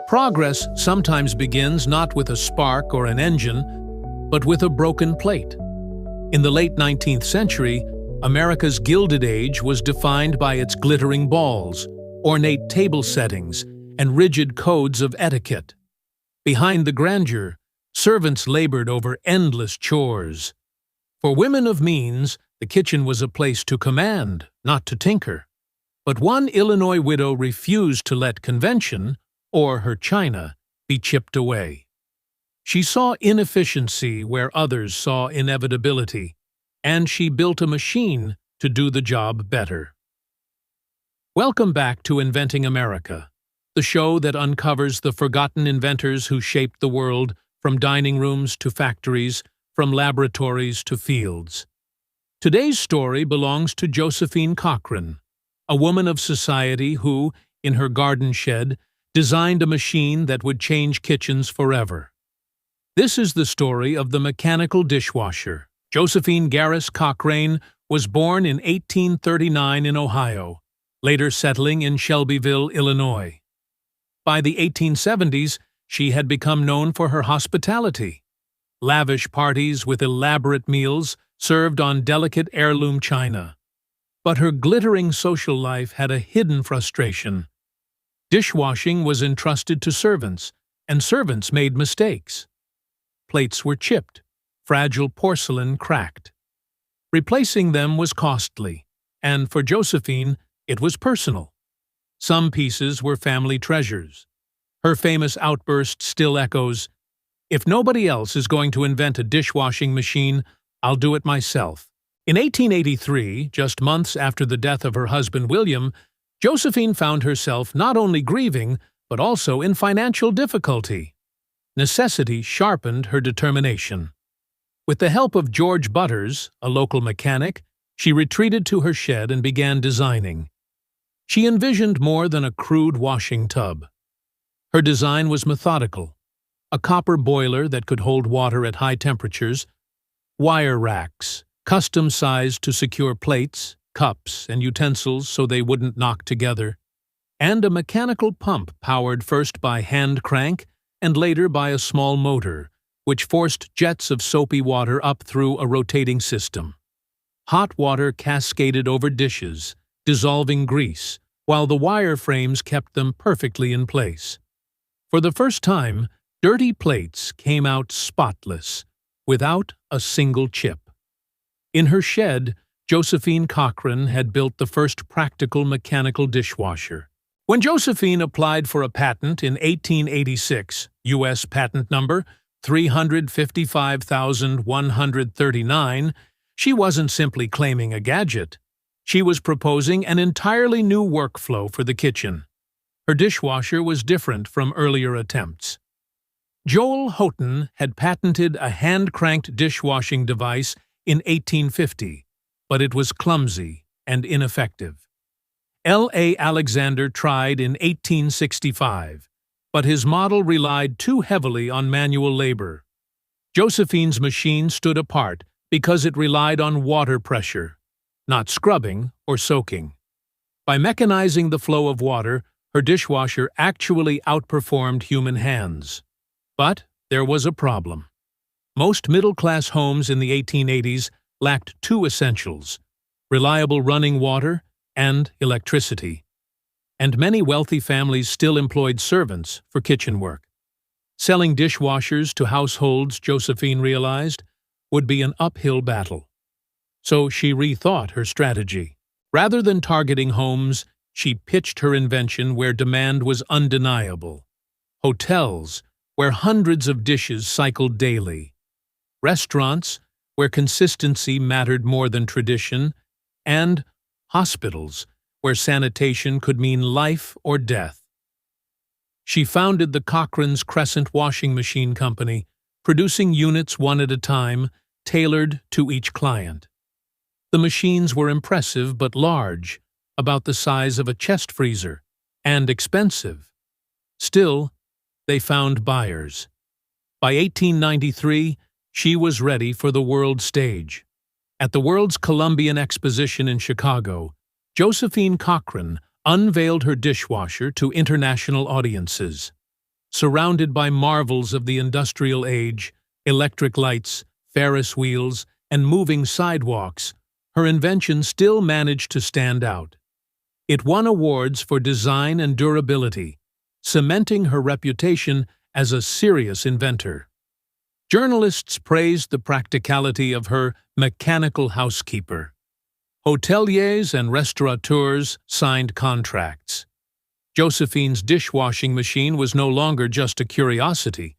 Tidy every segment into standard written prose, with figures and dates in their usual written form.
Progress sometimes begins not with a spark or an engine, but with a broken plate. In the late 19th century, America's Gilded Age was defined by its glittering balls, ornate table settings, and rigid codes of etiquette. Behind the grandeur, servants labored over endless chores. For women of means, the kitchen was a place to command, not to tinker. But one Illinois widow refused to let convention, or her china, be chipped away. She saw inefficiency where others saw inevitability, and she built a machine to do the job better. Welcome back to Inventing America, the show that uncovers the forgotten inventors who shaped the world, from dining rooms to factories, from laboratories to fields. Today's story belongs to Josephine Cochrane, a woman of society who, in her garden shed, designed a machine that would change kitchens forever. This is the story of the mechanical dishwasher. Josephine Cochrane was born in 1839 in Ohio, later settling in Shelbyville, Illinois. By the 1870s, she had become known for her hospitality. Lavish parties with elaborate meals served on delicate heirloom china. But her glittering social life had a hidden frustration. Dishwashing was entrusted to servants, and servants made mistakes. Plates were chipped, fragile porcelain cracked. Replacing them was costly, and for Josephine, it was personal. Some pieces were family treasures. Her famous outburst still echoes, "If nobody else is going to invent a dishwashing machine, I'll do it myself." In 1883, just months after the death of her husband William, Josephine found herself not only grieving, but also in financial difficulty. Necessity sharpened her determination. With the help of George Butters, a local mechanic, she retreated to her shed and began designing. She envisioned more than a crude washing tub. Her design was methodical: a copper boiler that could hold water at high temperatures, wire racks, custom-sized to secure plates, cups, and utensils so they wouldn't knock together, and a mechanical pump powered first by hand crank and later by a small motor, which forced jets of soapy water up through a rotating system. Hot water cascaded over dishes, dissolving grease, while the wire frames kept them perfectly in place. For the first time, dirty plates came out spotless, without a single chip. In her shed, Josephine Cochrane had built the first practical mechanical dishwasher. When Josephine applied for a patent in 1886, U.S. Patent Number 355,139, she wasn't simply claiming a gadget. She was proposing an entirely new workflow for the kitchen. Her dishwasher was different from earlier attempts. Joel Houghton had patented a hand-cranked dishwashing device in 1850, but it was clumsy and ineffective. L.A. Alexander tried in 1865, but his model relied too heavily on manual labor. Josephine's machine stood apart because it relied on water pressure, not scrubbing or soaking. By mechanizing the flow of water, her dishwasher actually outperformed human hands. But there was a problem. Most middle-class homes in the 1880s lacked two essentials: reliable running water and electricity. And many wealthy families still employed servants for kitchen work. Selling dishwashers to households, Josephine realized, would be an uphill battle. So she rethought her strategy. Rather than targeting homes, she pitched her invention where demand was undeniable: hotels, where hundreds of dishes cycled daily; restaurants, where consistency mattered more than tradition; and hospitals, where sanitation could mean life or death. She founded the Cochrane's Crescent Washing Machine Company, producing units one at a time, tailored to each client. The machines were impressive but large, about the size of a chest freezer, and expensive. Still, they found buyers. By 1893, she was ready for the world stage. At the world's Columbian Exposition in Chicago, Josephine Cochrane unveiled her dishwasher to international audiences. Surrounded by marvels of the industrial age, electric lights, Ferris wheels, and moving sidewalks, her invention still managed to stand out. It won awards for design and durability, cementing her reputation as a serious inventor. Journalists praised the practicality of her mechanical housekeeper. Hoteliers and restaurateurs signed contracts. Josephine's dishwashing machine was no longer just a curiosity.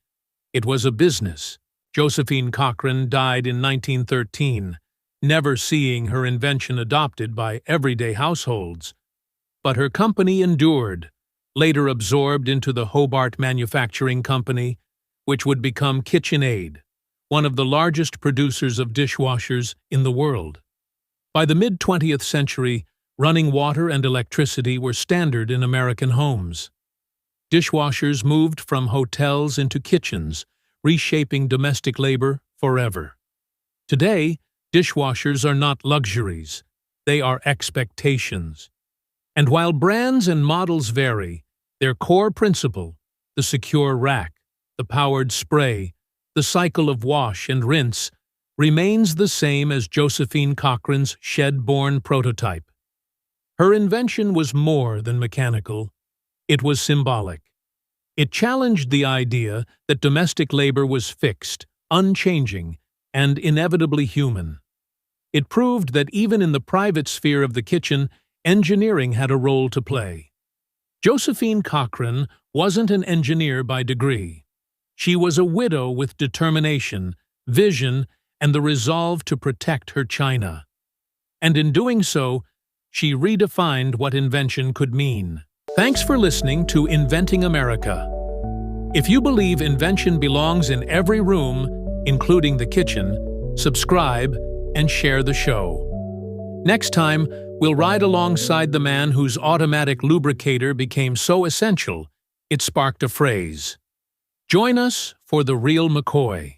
It was a business. Josephine Cochrane died in 1913, never seeing her invention adopted by everyday households. But her company endured, later absorbed into the Hobart Manufacturing Company, which would become KitchenAid, one of the largest producers of dishwashers in the world. By the mid-20th century, running water and electricity were standard in American homes. Dishwashers moved from hotels into kitchens, reshaping domestic labor forever. Today, dishwashers are not luxuries, they are expectations. And while brands and models vary, their core principle, the secure rack, the powered spray, the cycle of wash and rinse, remains the same as Josephine Cochrane's shed-born prototype. Her invention was more than mechanical, it was symbolic. It challenged the idea that domestic labor was fixed, unchanging, and inevitably human. It proved that even in the private sphere of the kitchen, engineering had a role to play. Josephine Cochrane wasn't an engineer by degree. She was a widow with determination, vision, and the resolve to protect her china. And in doing so, she redefined what invention could mean. Thanks for listening to Inventing America. If you believe invention belongs in every room, including the kitchen, subscribe and share the show. Next time, we'll ride alongside the man whose automatic lubricator became so essential, it sparked a phrase. Join us for The Real McCoy.